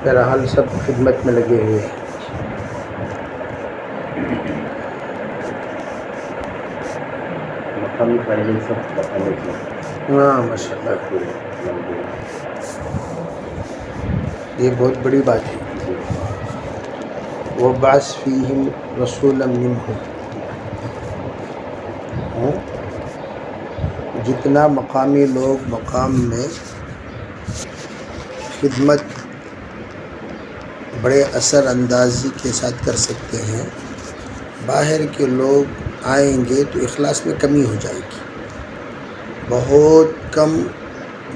بہرحال سب خدمت میں لگے ہوئے ہیں۔ مقامی فائدے سب بتانے کی ہاں ماشاء اللہ، یہ بہت بڑی بات ہے۔ وَبَعَثْ فِيهِمْ رَسُولًا مِّنْهُمْ، جتنا مقامی لوگ مقام میں خدمت بڑے اثر اندازی کے ساتھ کر سکتے ہیں، باہر کے لوگ آئیں گے تو اخلاص میں کمی ہو جائے گی۔ بہت کم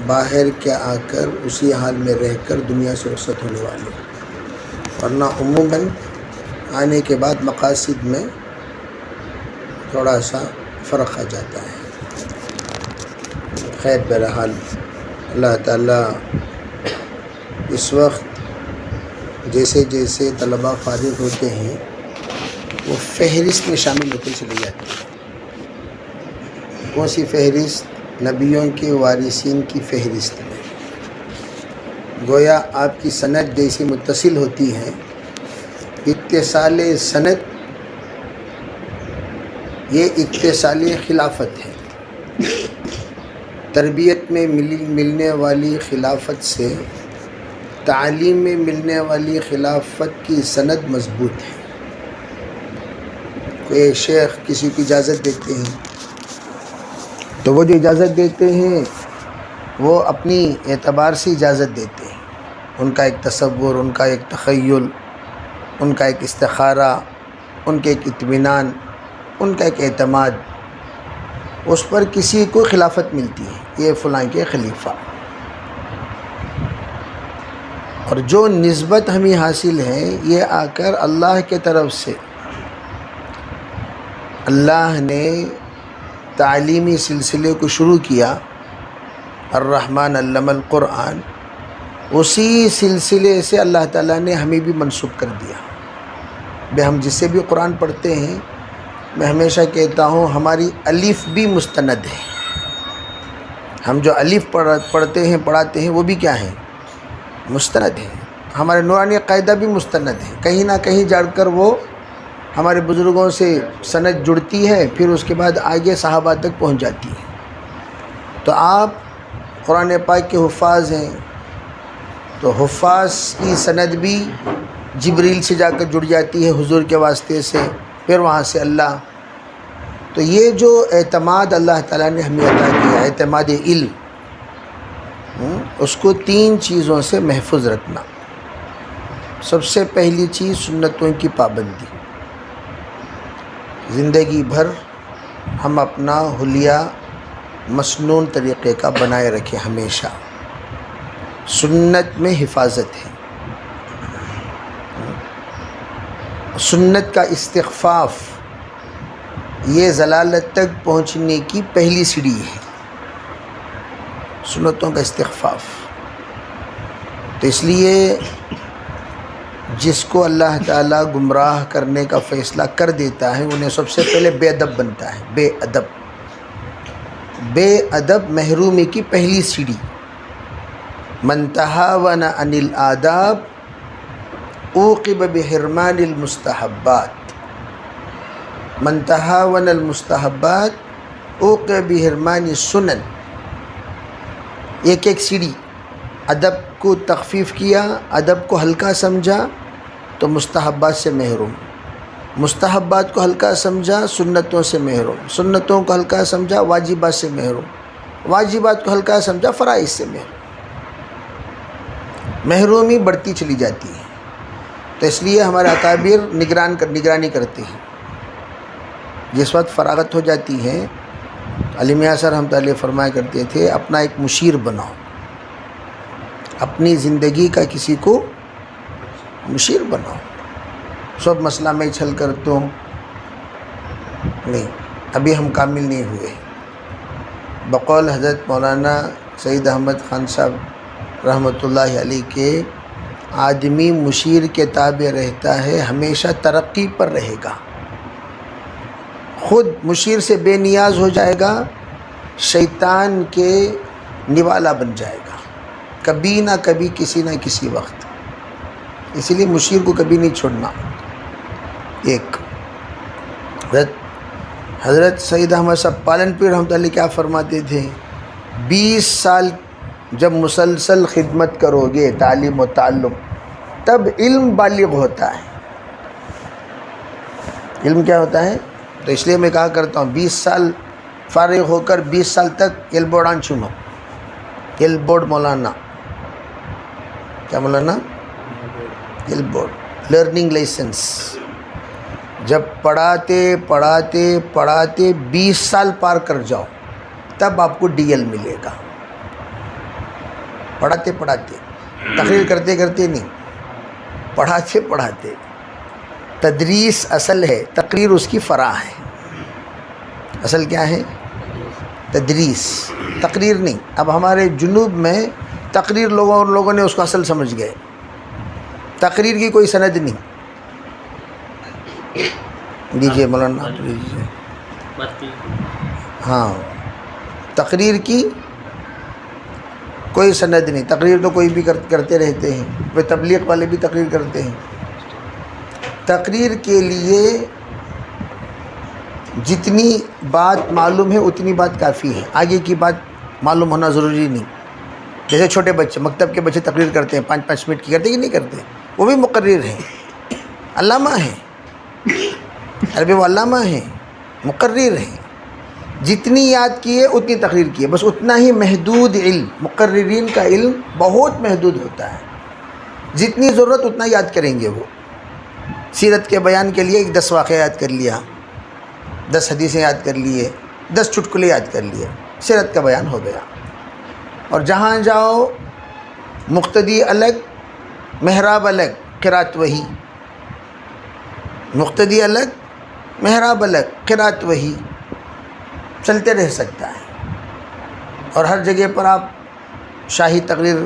باہر کے آ کر اسی حال میں رہ کر دنیا سے رخصت ہونے والے، ورنہ عموماً آنے کے بعد مقاصد میں تھوڑا سا فرق آ جاتا ہے۔ خیر بہرحال اللہ تعالیٰ اس وقت جیسے جیسے طلباء فارغ ہوتے ہیں وہ فہرست میں شامل ہوتے چلے جاتے ہیں۔ کون سی فہرست؟ نبیوں کے وارثین کی فہرست میں۔ گویا آپ کی سند جیسی متصل ہوتی ہے، اتصال سند یہ اتصال خلافت ہے۔ تربیت میں ملنے والی خلافت سے تعلیم میں ملنے والی خلافت کی سند مضبوط ہے۔ کوئی شیخ کسی کو اجازت دیتے ہیں تو وہ جو اجازت دیتے ہیں وہ اپنی اعتبار سے اجازت دیتے ہیں، ان کا ایک تصور، ان کا ایک تخیل، ان کا ایک استخارہ، ان کے ایک اطمینان، ان کا ایک اعتماد، اس پر کسی کو خلافت ملتی ہے، یہ فلاں کے خلیفہ۔ اور جو نسبت ہمیں حاصل ہے یہ آ کر اللہ کے طرف سے، اللہ نے تعلیمی سلسلے کو شروع کیا، الرحمن علم القرآن، اسی سلسلے سے اللہ تعالیٰ نے ہمیں بھی منسوب کر دیا۔ بے ہم جس سے بھی قرآن پڑھتے ہیں، میں ہمیشہ کہتا ہوں ہماری الف بھی مستند ہے۔ ہم جو الف پڑھتے ہیں پڑھاتے ہیں وہ بھی کیا ہیں؟ مستند ہے۔ ہمارے نورانی قاعدہ بھی مستند ہے، کہیں نہ کہیں جا کر وہ ہمارے بزرگوں سے سند جڑتی ہے، پھر اس کے بعد آگے صحابہ تک پہنچ جاتی ہے۔ تو آپ قرآن پاک کے حفاظ ہیں تو حفاظ کی سند بھی جبریل سے جا کر جڑ جاتی ہے حضور کے واسطے سے، پھر وہاں سے اللہ۔ تو یہ جو اعتماد اللہ تعالیٰ نے ہمیں عطا کیا، اعتماد علم، اس کو تین چیزوں سے محفوظ رکھنا۔ سب سے پہلی چیز سنتوں کی پابندی۔ زندگی بھر ہم اپنا حلیہ مسنون طریقے کا بنائے رکھیں، ہمیشہ سنت میں حفاظت ہے۔ سنت کا استخفاف یہ ضلالت تک پہنچنے کی پہلی سیڑھی ہے، سنتوں کا استخفاف۔ تو اس لیے جس کو اللہ تعالیٰ گمراہ کرنے کا فیصلہ کر دیتا ہے انہیں سب سے پہلے بے ادب بنتا ہے۔ بے ادب، بے ادب محرومی کی پہلی سیڑھی۔ من تہاون عن الآداب عوقب بحرمان المستحبات، من تہاون المستحبات عوقب بحرمان السنن۔ ایک ایک سیڑھی، ادب کو تخفیف کیا، ادب کو ہلکا سمجھا تو مستحبات سے محروم، مستحبات کو ہلکا سمجھا سنتوں سے محروم، سنتوں کو ہلکا سمجھا واجبات سے محروم، واجبات کو ہلکا سمجھا فرائض سے محروم۔ محرومی بڑھتی چلی جاتی ہے۔ تو اس لیے ہمارے اکابر نگرانی کرتے ہیں۔ جس وقت فراغت ہو جاتی ہے، علی میاں صاحب رحمۃ اللہ علیہ فرمایا کرتے تھے اپنا ایک مشیر بناؤ، اپنی زندگی کا کسی کو مشیر بناؤ۔ سب مسئلہ میں چھل کر تو نہیں، ابھی ہم کامل نہیں ہوئے۔ بقول حضرت مولانا سید احمد خان صاحب رحمۃ اللہ علیہ کے، آدمی مشیر کے تابع رہتا ہے ہمیشہ ترقی پر رہے گا، خود مشیر سے بے نیاز ہو جائے گا، شیطان کے نوالا بن جائے گا، کبھی نہ کبھی کسی نہ کسی وقت۔ اسی لیے مشیر کو کبھی نہیں چھوڑنا. ایک حضرت سید احمد صاحب پالنپور رحمۃ اللہ کیا فرماتے تھے؟ 20 سال جب مسلسل خدمت کرو گے تعلیم و تعلم تب علم بالغ ہوتا ہے. علم کیا ہوتا ہے؟ تو اس لیے میں کہا کرتا ہوں 20 سال فارغ ہو کر 20 سال تک ایل بورڈ آن چنو. ایل بورڈ مولانا کیا مولانا؟ L board learning licence. جب پڑھاتے پڑھاتے پڑھاتے 20 سال پار کر جاؤ تب آپ کو ڈی ایل ملے گا. پڑھاتے پڑھاتے، تقریر کرتے کرتے نہیں، پڑھاتے پڑھاتے. تدریس اصل ہے، تقریر اس کی فرع ہے. اصل کیا ہے؟ تدریس، تقریر نہیں. اب ہمارے جنوب میں تقریر لوگوں نے اس کو اصل سمجھ گئے. تقریر کی کوئی سند نہیں. دیجیے مولانا دیجیے. ہاں، تقریر کی کوئی سند نہیں. تقریر تو کوئی بھی کرتے رہتے ہیں. وہ تبلیغ والے بھی تقریر کرتے ہیں. تقریر کے لیے جتنی بات معلوم ہے اتنی بات کافی ہے. آگے کی بات معلوم ہونا ضروری نہیں. جیسے چھوٹے بچے، مکتب کے بچے تقریر کرتے ہیں 5-5 منٹ کی، کرتے کہ نہیں کرتے؟ وہ بھی مقرر ہیں، علامہ ہیں. عربی وہ علامہ ہیں، مقرر ہیں. جتنی یاد کیے اتنی تقریر کیے، بس اتنا ہی محدود علم. مقررین کا علم بہت محدود ہوتا ہے. جتنی ضرورت اتنا یاد کریں گے. وہ سیرت کے بیان کے لیے 10 واقعہ یاد کر لیا، 10 حدیثیں یاد کر لیے، 10 چٹکلے یاد کر لیے، سیرت کا بیان ہو گیا. اور جہاں جاؤ مقتدی الگ، محراب الگ، قرات وہی. مقتدی الگ، محراب الگ، قرات وہی. چلتے رہ سکتا ہے. اور ہر جگہ پر آپ شاہی تقریر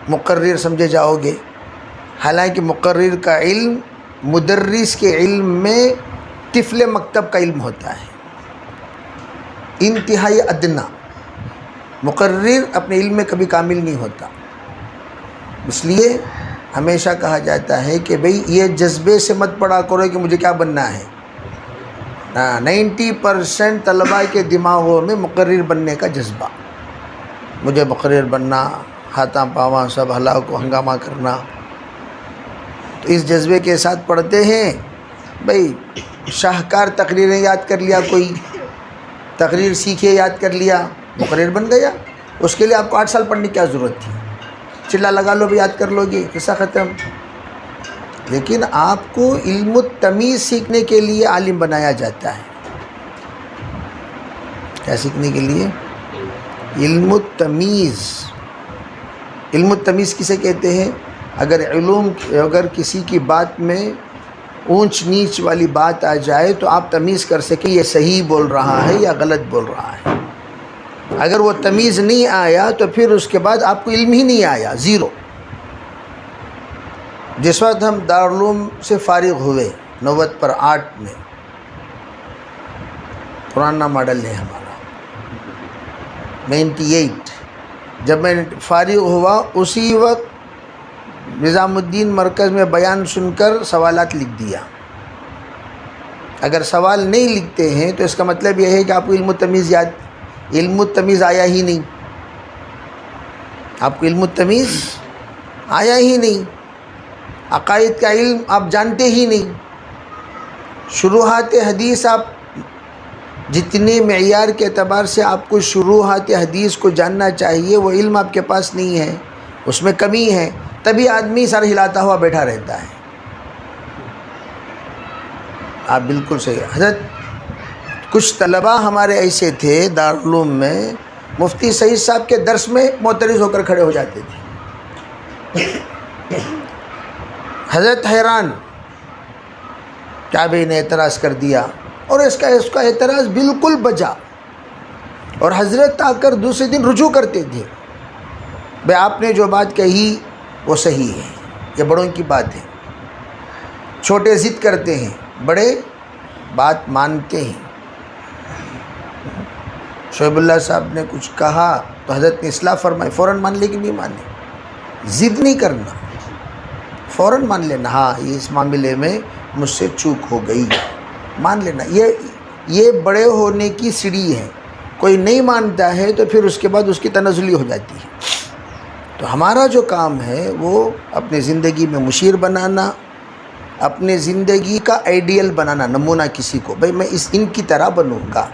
مقرر سمجھے جاؤ گے، حالانکہ مقرر کا علم مدرس کے علم میں طفل مکتب کا علم ہوتا ہے، انتہائی ادنا. مقرر اپنے علم میں کبھی کامل نہیں ہوتا. اس لیے ہمیشہ کہا جاتا ہے کہ بھئی یہ جذبے سے مت پڑھا کرو کہ مجھے کیا بننا ہے. 90% طلباء کے دماغوں میں مقرر بننے کا جذبہ، مجھے مقرر بننا، ہاتھاں پاواں سب ہلا کو ہنگامہ کرنا. تو اس جذبے کے ساتھ پڑھتے ہیں. بھئی شاہکار تقریریں یاد کر لیا، کوئی تقریر سیکھے یاد کر لیا، مقرر بن گیا. اس کے لیے آپ کو 8 سال پڑھنے کی کیا ضرورت تھی؟ چلا لگا لو بھی یاد کر لو گے، قصہ ختم. لیکن آپ کو علم التمیز سیکھنے کے لیے عالم بنایا جاتا ہے. کیا سیکھنے کے لیے؟ علم التمیز. علم التمیز کسے کہتے ہیں؟ اگر کسی کی بات میں اونچ نیچ والی بات آ جائے تو آپ تمیز کر سکیں یہ صحیح بول رہا ہے یا غلط بول رہا ہے. اگر وہ تمیز نہیں آیا تو پھر اس کے بعد آپ کو علم ہی نہیں آیا، زیرو. جس وقت ہم دارالعلوم سے فارغ ہوئے 90/8 میں، پرانا ماڈل ہے ہمارا 98، جب میں فارغ ہوا اسی وقت نظام الدین مرکز میں بیان سن کر سوالات لکھ دیا. اگر سوال نہیں لکھتے ہیں تو اس کا مطلب یہ ہے کہ آپ کو علم التمیز آیا ہی نہیں. آپ کو علم التمیز آیا ہی نہیں. عقائد کا علم آپ جانتے ہی نہیں. شروحات حدیث آپ جتنے معیار کے اعتبار سے آپ کو شروحات حدیث کو جاننا چاہیے وہ علم آپ کے پاس نہیں ہے، اس میں کمی ہے. تبھی آدمی سر ہلاتا ہوا بیٹھا رہتا ہے. آپ بالکل صحیح. حضرت کچھ طلباء ہمارے ایسے تھے دارالعلوم میں، مفتی سعید صاحب کے درس میں معترض ہو کر کھڑے ہو جاتے تھے. حضرت حیران، کیا بھائی نے اعتراض کر دیا، اور اس کا اعتراض بالکل بجا. اور حضرت آ کر دوسرے دن رجوع کرتے تھے، بھائی آپ نے جو بات کہی وہ صحیح ہے، یہ بڑوں کی بات ہے. چھوٹے ضد کرتے ہیں، بڑے بات مانتے ہیں. شعیب اللہ صاحب نے کچھ کہا تو حضرت نے اصلاح فرمائی، فوراً مان لے کہ نہیں مانے. ضد نہیں کرنا، فوراً مان لینا، ہاں یہ اس معاملے میں مجھ سے چوک ہو گئی، مان لینا۔ یہ بڑے ہونے کی سیڑھی ہے، کوئی نہیں مانتا ہے تو پھر اس کے بعد اس کی تنزلی ہو جاتی ہے۔ تو ہمارا جو کام ہے وہ اپنی زندگی میں مشیر بنانا، اپنے زندگی کا آئیڈیل بنانا، نمونہ کسی کو، بھئی میں ان کی طرح بنوں گا۔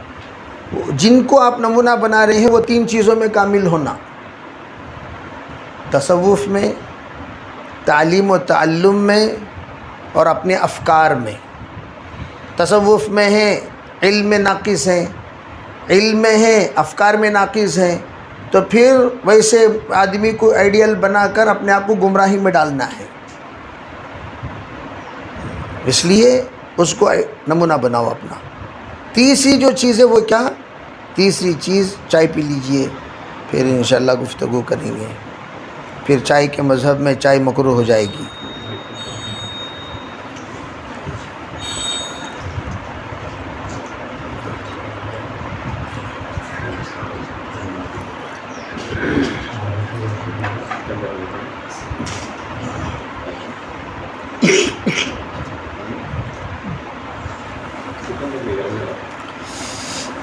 جن کو آپ نمونہ بنا رہے ہیں وہ 3 چیزوں میں کامل ہونا، تصوف میں، تعلیم و تعلم میں، اور اپنے افکار میں۔ تصوف میں ہیں علم میں ناقص ہیں، علم میں ہیں افکار میں ناقص ہیں، تو پھر ویسے آدمی کو آئیڈیل بنا کر اپنے آپ کو گمراہی میں ڈالنا ہے۔ اس لیے اس کو نمونہ بناؤ اپنا۔ تیسری جو چیز ہے وہ کیا؟ تیسری چیز، چائے پی لیجئے، پھر انشاءاللہ گفتگو کریں گے۔ پھر چائے کے مذہب میں چائے مکروہ ہو جائے گی۔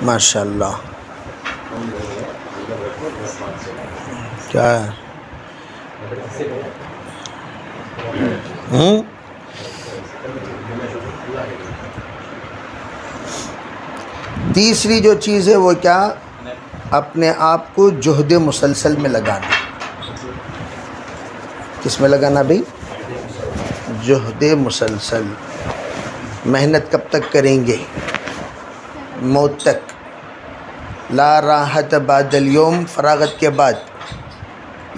ماشاء اللہ، کیا ہے؟ تیسری جو چیز ہے وہ کیا؟ اپنے آپ کو جہد مسلسل میں لگانا۔ کس میں لگانا بھئی؟ جہد مسلسل۔ محنت کب تک کریں گے؟ موت تک۔ لا راحت بعد اليوم، فراغت کے بعد۔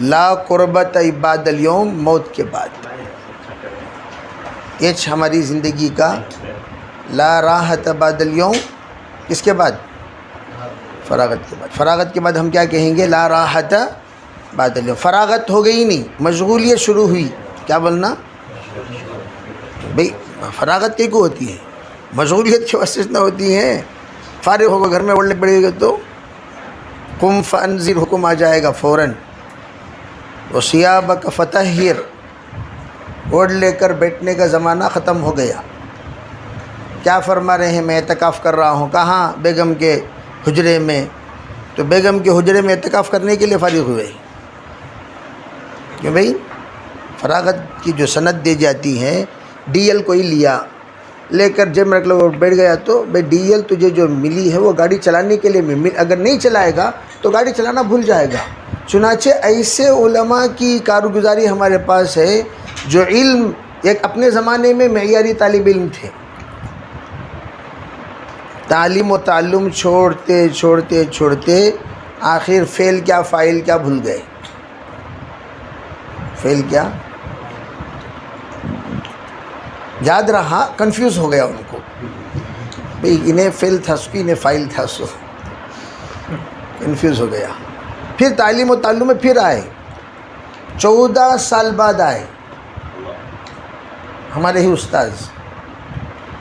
لا قربت بعد اليوم، موت کے بعد۔ یہ ہماری زندگی کا لا راحت بعد اليوم، کس کے بعد؟ فراغت کے بعد۔ فراغت کے بعد ہم کیا کہیں گے؟ لا راحت بعد اليوم۔ فراغت ہو گئی نہیں، مشغولیت شروع ہوئی، کیا بولنا؟ بھئی فراغت کی کو ہوتی ہے؟ مشغولیت کی وجہ سے نہ ہوتی ہیں۔ فارغ ہو کر گھر میں اوڑھنے پڑے گا تو قم فانذر حکم آ جائے گا فوراً۔ وثیابک فطہر، اوڑھ لے کر بیٹھنے کا زمانہ ختم ہو گیا۔ کیا فرما رہے ہیں؟ میں اعتکاف کر رہا ہوں۔ کہاں؟ بیگم کے حجرے میں۔ تو بیگم کے حجرے میں اعتکاف کرنے کے لیے فارغ ہوئے، کہ بھئی فراغت کی جو سند دی جاتی ہے، ڈی ایل کوئی لیا، لے کر جیب میں رکھ لو، بیٹھ گیا، تو بھئی ڈی ایل تجھے جو ملی ہے وہ گاڑی چلانے کے لیے اگر نہیں چلائے گا تو گاڑی چلانا بھول جائے گا۔ چنانچہ ایسے علماء کی کارگزاری ہمارے پاس ہے جو علم ایک اپنے زمانے میں معیاری طالب علم تھے، تعلیم و تعلم چھوڑتے چھوڑتے چھوڑتے آخر فیل کیا فائل کیا بھول گئے۔ فیل کیا یاد رہا، کنفیوز ہو گیا ان کو، بھئی انہیں فیل تھا سو، انہیں فائل تھا سو، کنفیوز ہو گیا۔ پھر تعلیم و تعلم میں پھر آئے، 14 سال بعد آئے ہمارے ہی استاذ،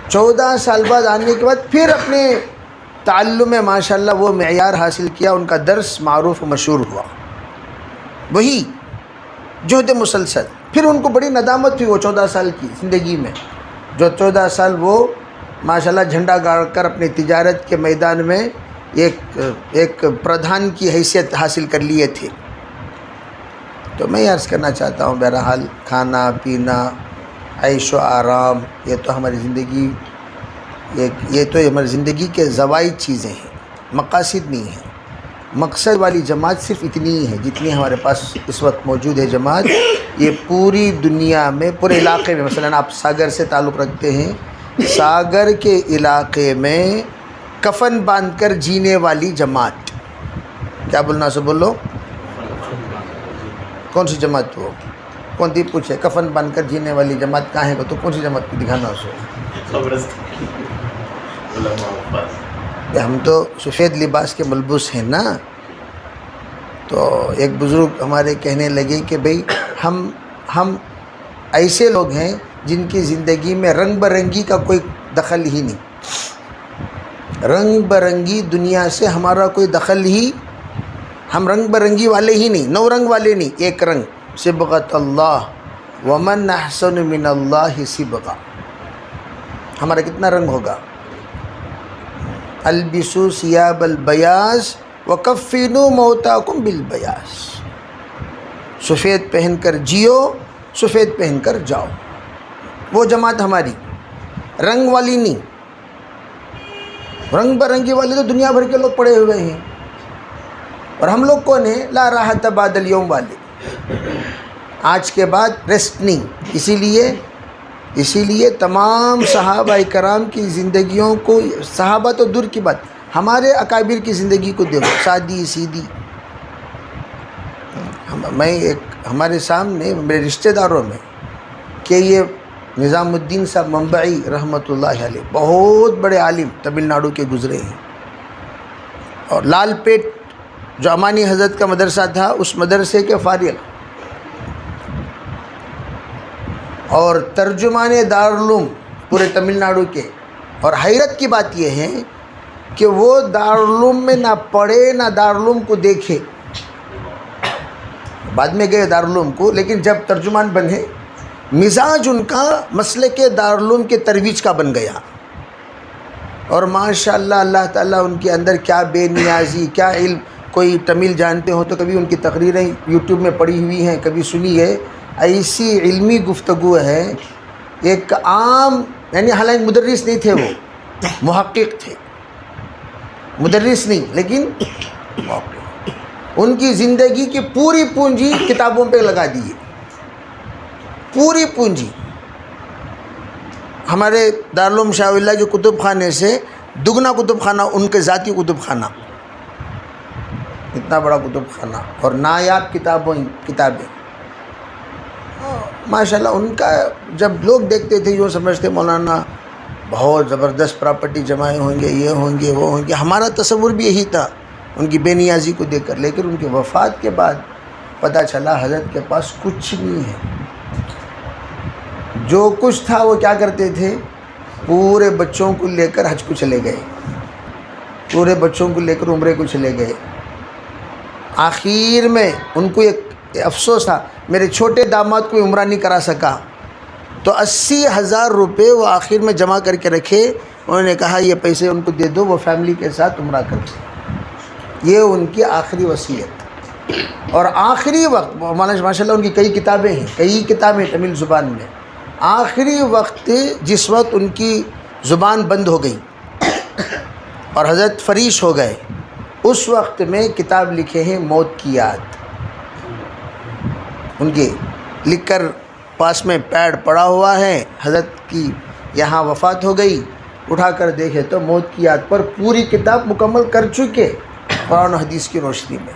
14 سال بعد آنے کے بعد پھر اپنے تعلم میں ماشاءاللہ وہ معیار حاصل کیا، ان کا درس معروف و مشہور ہوا۔ وہی جہد مسلسل۔ پھر ان کو بڑی ندامت ہوئی وہ 14 سال کی زندگی میں، جو 14 سال وہ ماشاءاللہ جھنڈا گاڑ کر اپنے تجارت کے میدان میں ایک پردھان کی حیثیت حاصل کر لیے تھے۔ تو میں عرض کرنا چاہتا ہوں، بہرحال کھانا پینا، عیش و آرام، یہ تو ہماری زندگی زندگی کے زوائد چیزیں ہیں، مقاصد نہیں ہیں۔ مقصد والی جماعت صرف اتنی ہی ہے جتنی ہمارے پاس اس وقت موجود ہے جماعت۔ یہ پوری دنیا میں، پورے علاقے میں، مثلا آپ ساگر سے تعلق رکھتے ہیں، ساگر کے علاقے میں کفن باندھ کر جینے والی جماعت، کیا بولنا سو بولو، کون سی جماعت وہ؟ کون تھی پوچھے، کفن باندھ کر جینے والی جماعت کہاں ہے؟ تو کون سی جماعت کو دکھانا سو؟ ہم تو سفید لباس کے ملبوس ہیں نا۔ تو ایک بزرگ ہمارے کہنے لگے کہ بھئی ہم ایسے لوگ ہیں جن کی زندگی میں رنگ برنگی کا کوئی دخل ہی نہیں، رنگ برنگی دنیا سے ہمارا کوئی دخل ہی، ہم رنگ برنگی والے ہی نہیں، 9 رنگ والے نہیں، ایک رنگ، صبغت اللہ ومن احسن من اللہ صبغا، ہمارا کتنا رنگ ہوگا؟ البسوا ثیاب البیاض وکفنوا موتاکم بالبیاض، سفید پہن کر جیو، سفید پہن کر جاؤ. وہ جماعت ہماری رنگ والی نہیں. رنگ برنگی والے تو دنیا بھر کے لوگ پڑے ہوئے ہیں، اور ہم لوگ کون ہیں؟ لا راحت بعد اليوم والے، آج کے بعد ریسٹ نہیں. اسی لیے تمام صحابہ کرام کی زندگیوں کو، صحابہ تو دور کی بات، ہمارے اکابر کی زندگی کو دیکھو، سادی سیدھی. میں ایک ہمارے سامنے میرے رشتہ داروں میں کہ یہ نظام الدین صاحب منبعی رحمۃ اللہ علیہ بہت بڑے عالم تمل ناڈو کے گزرے ہیں، اور لال پیٹ جو امانی حضرت کا مدرسہ تھا اس مدرسے کے فارغ، اور ترجمان دارالعلوم پورے تمل ناڈو کے. اور حیرت کی بات یہ ہے کہ وہ دارالعلوم میں نہ پڑھے نہ دارالعلوم کو دیکھے، بعد میں گئے دارالعلوم کو، لیکن جب ترجمان بنے مزاج ان کا مسلک دارالعلوم کے ترویج کا بن گیا. اور ماشاءاللہ اللہ تعالیٰ ان کے اندر کیا بے نیازی، کیا علم. کوئی تمل جانتے ہو تو کبھی ان کی تقریریں یوٹیوب میں پڑھی ہوئی ہیں، کبھی سنی ہے. ایسی علمی گفتگو ہے. ایک عام، یعنی حالانکہ مدرس نہیں تھے، وہ محقق تھے، مدرس نہیں لیکن محقق. ان کی زندگی کی پوری پونجی کتابوں پہ لگا دیے، پوری پونجی. ہمارے دارالعلوم شاہ ولی اللہ کے کتب خانے سے دگنا کتب خانہ ان کے ذاتی کتب خانہ، اتنا بڑا کتب خانہ، اور نایاب کتابیں. ماشاءاللہ ان کا جب لوگ دیکھتے تھے یوں سمجھتے مولانا بہت زبردست پراپرٹی جمائے ہوں گے، یہ ہوں گے وہ ہوں گے. ہمارا تصور بھی یہی تھا ان کی بے نیازی کو دیکھ کر. لیکن ان کی وفات کے بعد پتہ چلا حضرت کے پاس کچھ نہیں ہے. جو کچھ تھا وہ کیا کرتے تھے؟ پورے بچوں کو لے کر حج کو چلے گئے، پورے بچوں کو لے کر عمرے کو چلے گئے. آخر میں ان کو ایک افسوس تھا، میرے چھوٹے داماد کو عمرہ نہیں کرا سکا، تو 80,000 روپے وہ آخر میں جمع کر کے رکھے. انہوں نے کہا یہ پیسے ان کو دے دو، وہ فیملی کے ساتھ عمرہ کرتے. یہ ان کی آخری وصیت. اور آخری وقت ماشاء اللہ ان کی کئی کتابیں تمل زبان میں. آخری وقت جس وقت ان کی زبان بند ہو گئی اور حضرت فریش ہو گئے، اس وقت میں کتاب لکھے ہیں موت کی یاد. ان کے لکھ کر پاس میں پیڈ پڑا ہوا ہے، حضرت کی یہاں وفات ہو گئی، اٹھا کر دیکھے تو موت کی یاد پر پوری کتاب مکمل کر چکے قرآن و حدیث کی روشنی میں.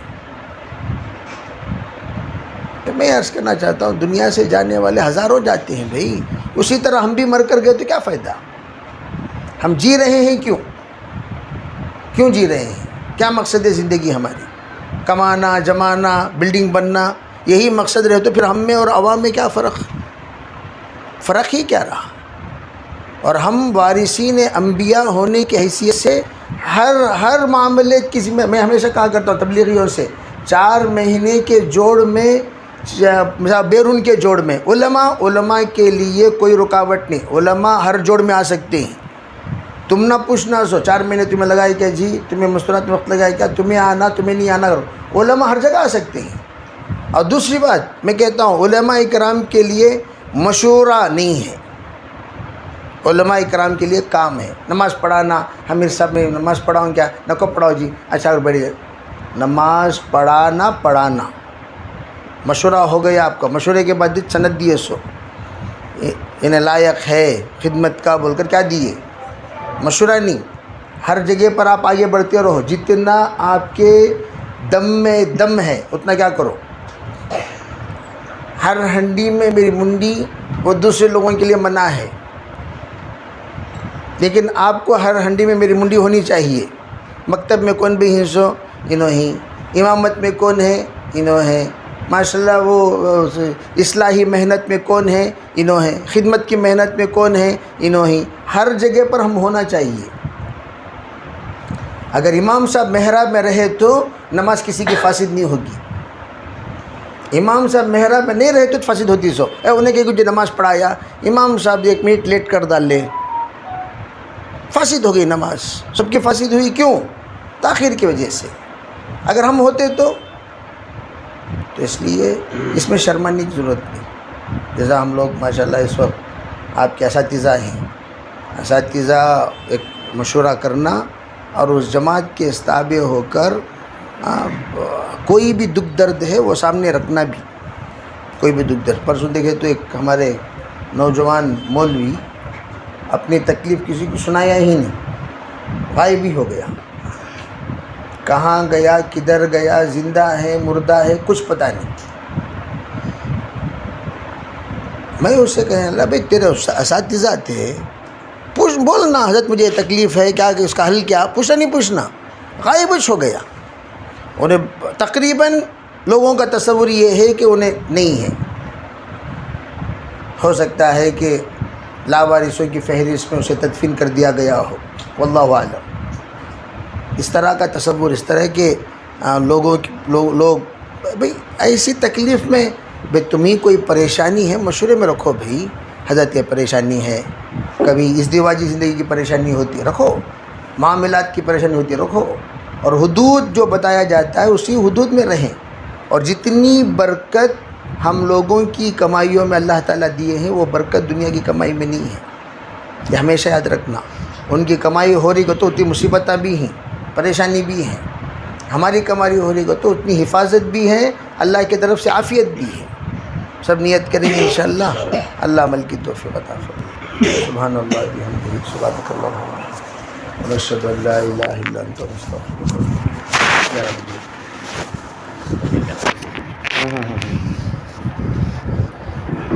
تو میں عرض کرنا چاہتا ہوں دنیا سے جانے والے ہزاروں جاتے ہیں بھائی، اسی طرح ہم بھی مر کر گئے تو کیا فائدہ؟ ہم جی رہے ہیں کیوں جی رہے ہیں؟ کیا مقصد ہے زندگی ہماری؟ کمانا، جمانا، بلڈنگ بننا، یہی مقصد رہے تو پھر ہم میں اور عوام میں کیا فرق ہی کیا رہا؟ اور ہم وارثین انبیاء ہونے کی حیثیت سے ہر معاملے کی ذمہ، میں ہمیشہ کہا کرتا ہوں تبلیغیوں سے، 4 مہینے کے جوڑ میں، بیرون کے جوڑ میں علماء کے لیے کوئی رکاوٹ نہیں. علماء ہر جوڑ میں آ سکتے ہیں. تم نہ پوچھنا 4 مہینے تمہیں لگائے کیا جی، تمہیں مستورات میں وقت لگائے کیا، تمہیں آنا تمہیں نہیں آنا. علماء ہر جگہ آ سکتے ہیں. اور دوسری بات میں کہتا ہوں علماء اکرام کے لیے مشورہ نہیں ہے، علماء اکرام کے لیے کام ہے. نماز پڑھانا، حمیر صاحب میں نماز پڑھاؤں کیا؟ نہ کو پڑھاؤ جی، اچھا بڑھیا. نماز پڑھانا مشورہ ہو گیا آپ کا، مشورے کے بعد سند دیے، انہیں لائق ہے خدمت کا بول کر کیا دیے؟ مشورہ نہیں. ہر جگہ پر آپ آگے بڑھتے رہو، جتنا آپ کے دم میں دم ہے اتنا کیا کرو. ہر ہنڈی میں میری منڈی وہ دوسرے لوگوں کے لیے منع ہے، لیکن آپ کو ہر ہنڈی میں میری منڈی ہونی چاہیے. مکتب میں کون بھی حصو انہوں ہی، امامت میں کون ہے انہوں ہے، ماشاءاللہ وہ اصلاحی محنت میں کون ہے انہوں ہے، خدمت کی محنت میں کون ہے انہوں ہی. ہر جگہ پر ہم ہونا چاہیے. اگر امام صاحب محراب میں رہے تو نماز کسی کی فاسد نہیں ہوگی. امام صاحب محراب میں نہیں رہے تو فاسد ہوتی سو انہیں کہ کچھ نماز پڑھایا امام صاحب 1 منٹ لیٹ کر ڈال لے فاسد ہو گئی نماز سب کی فاسد ہوئی کیوں تاخیر کی وجہ سے اگر ہم ہوتے تو اس لیے اس میں شرمانے کی ضرورت نہیں جیسا ہم لوگ ماشاءاللہ اس وقت آپ کے اساتذہ ہیں اساتذہ ایک مشورہ کرنا اور اس جماعت کے تابع ہو کر کوئی بھی دکھ درد ہے وہ سامنے رکھنا بھی کوئی بھی دکھ درد پرسوں دیکھے تو ایک ہمارے نوجوان مولوی اپنی تکلیف کسی کو سنایا ہی نہیں غائب ہی ہو گیا کہاں گیا کدھر گیا زندہ ہے مردہ ہے کچھ پتہ نہیں میں اس سے کہنے لگا بھائی تیرے اساتذہ تھے بولنا حضرت مجھے یہ تکلیف ہے کیا کہ اس کا حل کیا پوچھنا نہیں پوچھنا غائب ہو گیا انہیں تقریباً لوگوں کا تصور یہ ہے کہ انہیں نہیں ہے ہو سکتا ہے کہ لاوارثوں کی فہرست میں اسے تدفین کر دیا گیا ہو واللہ اعلم اس طرح کا تصور اس طرح کہ لوگ بھئی ایسی تکلیف میں بھئی تمہیں کوئی پریشانی ہے مشورے میں رکھو بھئی حضرت یہ پریشانی ہے کبھی ازدواجی زندگی کی پریشانی ہوتی ہے رکھو معاملات کی پریشانی ہوتی ہے رکھو اور حدود جو بتایا جاتا ہے اسی حدود میں رہیں اور جتنی برکت ہم لوگوں کی کمائیوں میں اللہ تعالیٰ دیے ہیں وہ برکت دنیا کی کمائی میں نہیں ہے یہ ہمیشہ یاد رکھنا ان کی کمائی ہو رہی تو اتنی مصیبتیں بھی ہیں پریشانی بھی ہیں ہماری کمائی ہو رہی تو اتنی حفاظت بھی ہے اللہ کی طرف سے عافیت بھی ہے سب نیت کریں گے انشاءاللہ اللہ عمل کی توفیق عطا فرمائے سبحان اللہ بحمدہ سبحانک اللہم ونشہد ان لا الہ الا انت نستغفرک یا رب